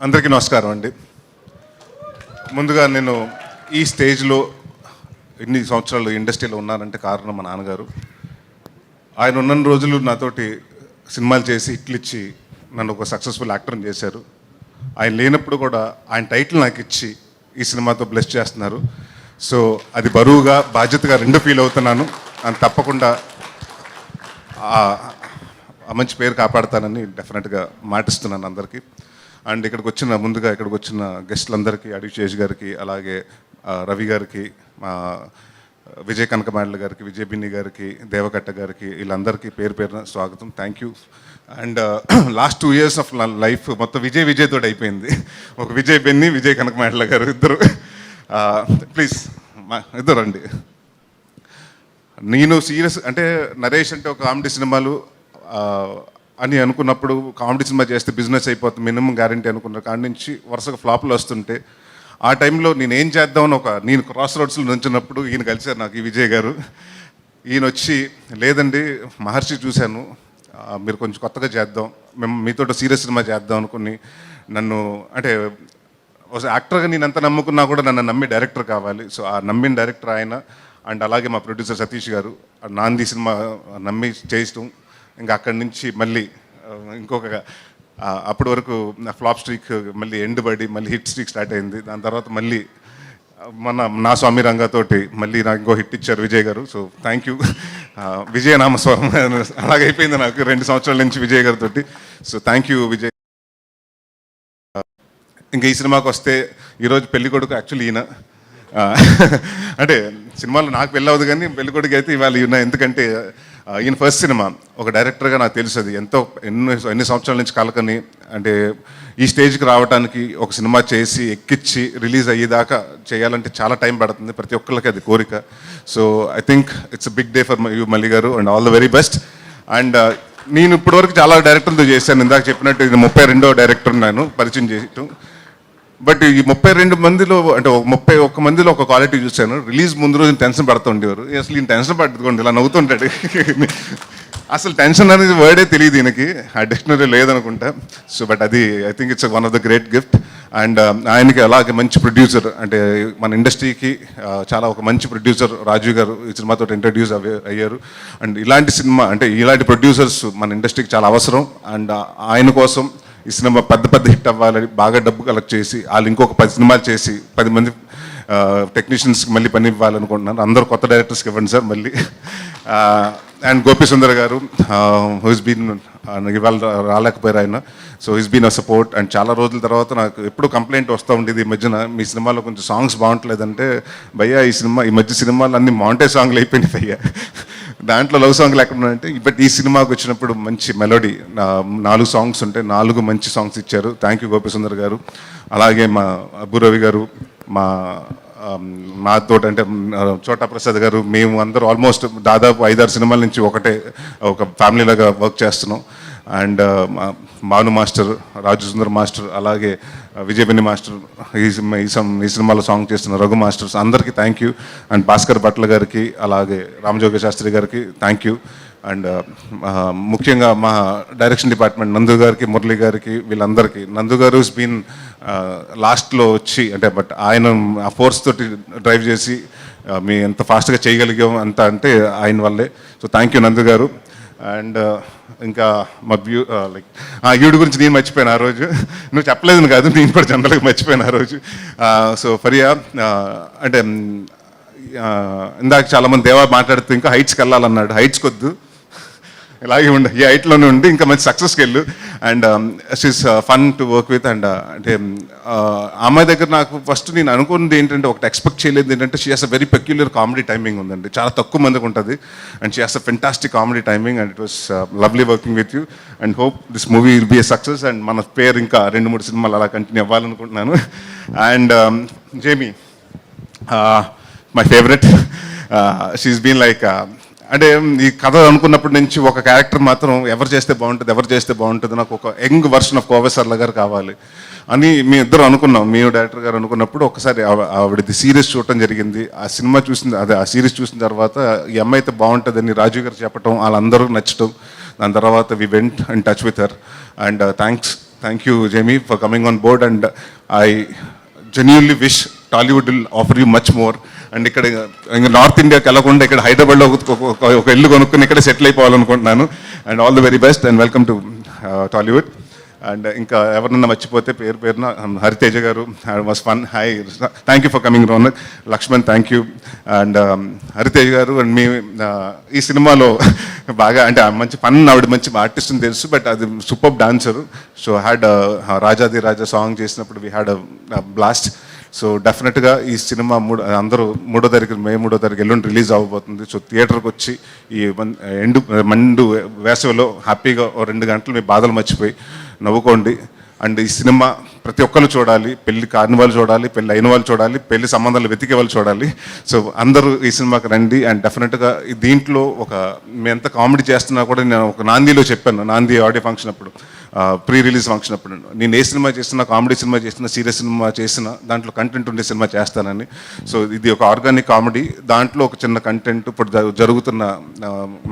అందరికీ నమస్కారం అండి. ముందుగా నేను ఈ స్టేజ్లో ఇన్ని సంవత్సరాలు ఇండస్ట్రీలో ఉన్నానంటే కారణం మా నాన్నగారు. ఆయన ఉన్న రోజులు నాతోటి సినిమాలు చేసి హిట్లు ఇచ్చి నన్ను ఒక సక్సెస్ఫుల్ యాక్టర్ని చేశారు. ఆయన లేనప్పుడు కూడా ఆయన టైటిల్ నాకు ఇచ్చి ఈ సినిమాతో బ్లెస్ చేస్తున్నారు. సో అది బరువుగా బాధ్యతగా రెండు ఫీల్ అవుతున్నాను. అని తప్పకుండా ఆ మంచి పేరు కాపాడుతానని డెఫినెట్గా మాటిస్తున్నాను అందరికీ. అండ్ ముందుగా ఇక్కడికి వచ్చిన గెస్టులందరికీ, అడిశేష్ గారికి, అలాగే రవి గారికి, మా విజయ్ కనకమాండ్ల గారికి, విజయ్ బిన్ని గారికి, దేవకట్ట గారికి, వీళ్ళందరికీ పేరు పేరున స్వాగతం. Thank you. And last 2 years of life మొత్తం విజయ్ తోటి అయిపోయింది. ఒక విజయ్ బిన్ని, విజయ్ కనకమాండ్ల గారు ఇద్దరు. ప్లీజ్ ఇద్దరు రండి. నేను సీరియస్ అంటే నరేష్ అంటే ఒక కామెడీ సినిమాలు అని అనుకున్నప్పుడు, కామెడీ సినిమా చేస్తే బిజినెస్ అయిపోతుంది మినిమం గ్యారంటీ అనుకున్న కాడి నుంచి వరుసగా ఫ్లాప్లు వస్తుంటే, ఆ టైంలో నేను ఏం చేద్దామని నేను క్రాస్ రోడ్స్లో నుంచినప్పుడు ఈయన కలిశారు నాకు, ఈ విజయ్ గారు. ఈయన వచ్చి, లేదండి మహర్షి చూశాను, మీరు కొంచెం కొత్తగా చేద్దాం, మేము మీతో సీరియస్ సినిమా చేద్దాం అనుకుని నన్ను, అంటే యాక్టర్గా నేను ఎంత నమ్ముకున్నా కూడా నన్ను నమ్మి డైరెక్టర్ కావాలి. సో ఆ నమ్మిన డైరెక్టర్ ఆయన. అండ్ అలాగే మా ప్రొడ్యూసర్ సతీష్ గారు నాంది సినిమా నమ్మి చేయటం, ఇంకా అక్కడి నుంచి మళ్ళీ ఇంకొక అప్పటి వరకు ఫ్లాప్ స్ట్రీక్ మళ్ళీ ఎండ్ పడి మళ్ళీ హిట్ స్ట్రీక్ స్టార్ట్ అయింది. దాని తర్వాత మళ్ళీ నా స్వామి రంగతోటి మళ్ళీ నాకు ఇంకో హిట్ ఇచ్చారు Vijay garu. So thank you. విజయనామస్వామి అలాగైపోయింది నాకు 2 సంవత్సరాల నుంచి విజయ్ గారితో. So thank you Vijay. ఇంకా ఈ సినిమాకి వస్తే, ఈరోజు పెళ్లి కొడుకు యాక్చువల్లీ ఈయన. అంటే సినిమాలో నాకు పెళ్ళి అవ్వదు కానీ పెళ్లి కొడుకు అయితే ఇవాళ ఈయన. ఎందుకంటే ఈయన ఫస్ట్ సినిమా. ఒక డైరెక్టర్గా నాకు తెలుసు అది ఎన్ని సంవత్సరాల నుంచి కలకని, అంటే ఈ స్టేజ్కి రావడానికి ఒక సినిమా చేసి ఎక్కిచ్చి రిలీజ్ అయ్యేదాకా చేయాలంటే చాలా టైం పడుతుంది. ప్రతి ఒక్కరికి అది కోరిక. So I think it's big day for you Malli garu, and all the very best. And నేను ఇప్పటివరకు చాలా డైరెక్టర్లతో చేశాను. ఇందాక చెప్పినట్టు ఇది 32వ డైరెక్టర్ నేను పరిచయం చేయటం. బట్ ఈ 32 మందిలో, అంటే 31 మందిలో ఒక క్వాలిటీ చూశాను. రిలీజ్ ముందు రోజు టెన్షన్ పడుతూ ఉండేవారు. అసలు ఈయన టెన్షన్ పట్టుకోండి, ఇలా నవ్వుతుంటాడు. అసలు టెన్షన్ అనేది వర్డే తెలియదు ఈయనకి, ఆ డిక్షనరీ లేదనుకుంటా. సో బట్ అది I think it's one of the great gift. And ఆయనకి అలాగే మంచి ప్రొడ్యూసర్, అంటే మన ఇండస్ట్రీకి చాలా ఒక మంచి ప్రొడ్యూసర్ రాజు గారు ఈ సినిమాతో ఇంట్రడ్యూస్ అయ్యారు. అండ్ ఇలాంటి సినిమా, అంటే ఇలాంటి ప్రొడ్యూసర్స్ మన ఇండస్ట్రీకి చాలా అవసరం. అండ్ ఆయన కోసం ఈ సినిమా పెద్ద హిట్ అవ్వాలని బాగా డబ్బు కలెక్ట్ చేసి వాళ్ళు ఇంకొక 10 సినిమాలు చేసి 10 మంది టెక్నీషియన్స్కి మళ్ళీ పని ఇవ్వాలనుకుంటున్నాను. అందరూ కొత్త డైరెక్టర్స్కి ఇవ్వండి సార్ మళ్ళీ. అండ్ గోపి సుందర్ గారు హూస్ బీన్, ఇవాళ రాలేకపోయారు ఆయన. So he's been a support. And చాలా రోజుల తర్వాత నాకు ఎప్పుడు కంప్లైంట్ వస్తూ ఉండేది ఈ మధ్యన, మీ సినిమాలో కొంచెం సాంగ్స్ బాగుంటలేదంటే, భయ్యా ఈ మధ్య సినిమాలు అన్ని మాంటేజ్ సాంగ్లు అయిపోయినాయి భయ్యా, దాంట్లో లవ్ సాంగ్లు ఎక్కడ ఉన్నాయంటే. బట్ ఈ సినిమాకి వచ్చినప్పుడు మంచి మెలోడీ, 4 సాంగ్స్ ఉంటాయి, 4 మంచి సాంగ్స్ ఇచ్చారు. థ్యాంక్ యూ గోపి సుందర్ గారు. అలాగే మా అబ్బురవి గారు, మాతో అంటే చోటా ప్రసాద్ గారు, మేము అందరూ ఆల్మోస్ట్ దాదాపు 5-6 సినిమాల నుంచి ఒక ఫ్యామిలీలాగా వర్క్ చేస్తున్నాం. అండ్ మాను మాస్టర్, రాజు సుందర్ మాస్టర్, అలాగే విజయబిన్ని మాస్టర్, ఈ సినిమాలో సాంగ్ చేస్తున్న రఘు మాస్టర్స్ అందరికీ thank you. And Bhaskar Bhatla గారికి, అలాగే రామజోగ శాస్త్రి గారికి థ్యాంక్ యూ. అండ్ ముఖ్యంగా మా డైరెక్షన్ డిపార్ట్మెంట్ నందు గారికి, మురళి గారికి, వీళ్ళందరికీ. నందు గారు బీన్ లాస్ట్లో వచ్చి, అంటే బట్ ఆయన ఆ ఫోర్స్ తోటి డ్రైవ్ చేసి మీ ఎంత ఫాస్ట్గా చేయగలిగాం అంత అంటే ఆయన వల్లే. సో థ్యాంక్ యూ నందు గారు. అండ్ ఇంకా మా ఈవిడ గురించి నేను మర్చిపోయాను ఆ రోజు. నువ్వు చెప్పలేదని కాదు, నేను కూడా జనరల్గా మర్చిపోయాను ఆ రోజు. సో ఫరియా, అంటే ఇందాక చాలామంది దేవా మాట్లాడుతూ ఇంకా హైట్స్కి వెళ్ళాలన్నాడు. హైట్స్కి వద్దు, ఇలాగే ఉండి ఈ హైట్లోనే ఉండి ఇంకా మంచి సక్సెస్కి వెళ్ళు. And she's fun to work with. And అంటే అమ్మాయి దగ్గర నాకు ఫస్ట్ నేను అనుకున్నది ఏంటంటే, ఒకటి ఎక్స్పెక్ట్ చేయలేదు ఏంటంటే, she has a very peculiar comedy timing ఉందండి. చాలా తక్కువ మందికి ఉంటుంది. And she has a fantastic comedy timing. And it was lovely working with you. And hope this movie will be a success. And మన పేరు ఇంకా 2-3 సినిమాలు అలా కంటిన్యూ అవ్వాలనుకుంటున్నాను. And Jamie, my favourite. She's been like, అంటే ఈ కథ అనుకున్నప్పటి నుంచి ఒక క్యారెక్టర్ మాత్రం ఎవరు చేస్తే బాగుంటుంది, నాకు ఒక యంగ్ వర్షన్ ఆఫ్ కోవేశ్వర్ల గారు కావాలి అని మీ ఇద్దరు అనుకున్నాం. మీ డైరెక్టర్ గారు అనుకున్నప్పుడు ఒకసారి ఆవిడది సిరీస్ చూడటం జరిగింది. ఆ సినిమా ఆ సిరీస్ చూసిన తర్వాత ఈ అమ్మాయి అయితే బాగుంటుందని రాజు గారు చెప్పటం, వాళ్ళందరూ నచ్చటం. దాని తర్వాత we went and touch with her. And thanks thank you Jamie for coming on board, and I genuinely wish Tollywood will offer you much more. And ఇక్కడ ఇంకా నార్త్ ఇండియాకి వెళ్ళకుండా ఇక్కడ హైదరాబాద్లో ఒక ఇల్లు కొనుక్కుని ఇక్కడ సెటిల్ అయిపోవాలనుకుంటున్నాను. And all the very best and welcome to Tollywood. And ఇంకా ఎవరన్నా మర్చిపోతే పేరున Hariteja garu, was fun. Hi, thank you for coming Ronak. Lakshman, thank you. And Hariteja garu and మీ ఈ సినిమాలో బాగా అంటే మంచి ఫన్, ఆవిడ మంచి ఆర్టిస్ట్ అని తెలుసు, బట్ అది సూపర్ డాన్సర్. సో హ్యాడ్ రాజాది రాజా సాంగ్ చేసినప్పుడు వీ హ్యాడ్ బ్లాస్ట్. సో డెఫినెట్గా ఈ సినిమా అందరూ మే 3వ తారీఖు ఎల్లుండి రిలీజ్ అవ్వబోతుంది. సో థియేటర్కి వచ్చి ఈ మండు వేసవిలో హ్యాపీగా 2 గంటలు మీ బాధలు మర్చిపోయి నవ్వుకోండి. అండ్ ఈ సినిమా ప్రతి ఒక్కరు చూడాలి. పెళ్లి కాని వాళ్ళు చూడాలి, పెళ్ళి అయిన వాళ్ళు చూడాలి, పెళ్లి సంబంధాలు వెతికే వాళ్ళు చూడాలి. సో అందరూ ఈ సినిమాకి రండి. అండ్ డెఫినెట్గా దీంట్లో మేము ఎంత కామెడీ చేస్తున్నా కూడా నేను ఒక నాందిలో చెప్పాను, నాంది ఆడియో ఫంక్షన్ అప్పుడు, ప్రీ రిలీజ్ ఫంక్షన్ అప్పుడు, నేను ఏ సినిమా చేసినా, కామెడీ సినిమా చేసినా, సీరియస్ సినిమా చేసినా దాంట్లో కంటెంట్ ఉండే సినిమా చేస్తానని. సో ఇది ఒక ఆర్గానిక్ కామెడీ, దాంట్లో ఒక చిన్న కంటెంట్, ఇప్పుడు జరుగుతున్న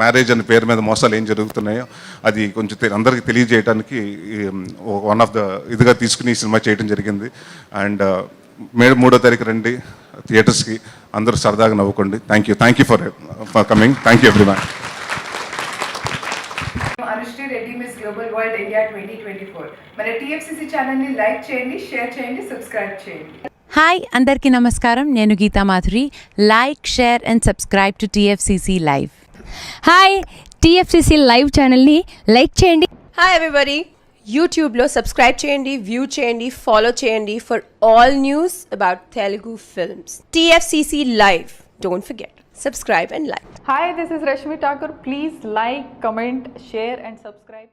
మ్యారేజ్ అనే పేరు మీద మోసాలు ఏం జరుగుతున్నాయో అది కొంచెం అందరికీ తెలియజేయడానికి వన్ ఆఫ్ ద ఇదిగా తీసుకుని ఈ సినిమా చేయడం జరిగింది. అండ్ మే 3వ తారీఖు రండి థియేటర్స్కి, అందరూ సరదాగా నవ్వుకోండి. Thank you for coming. Thank you everyone. Anushree Reddy miss global world India 2024. మన TFCC ఛానల్ని లైక్ చేయండి, షేర్ చేయండి, సబ్స్క్రైబ్ చేయండి. హాయ్, అందరికీ నమస్కారం. నేను Geetha Madhuri. Like, share and subscribe to TFCC live. Hi, TFCC live ఛానల్ని లైక్ చేయండి. హాయ్ ఎవ్రీబడి, యూట్యూబ్లో సబ్స్క్రైబ్ చేయండి, వ్యూ చేయండి, ఫాలో చేయండి for all news about Telugu films. TFCC live, don't forget, subscribe and like. Hi, this is Rashmi Thakur. Please like, comment, share and subscribe.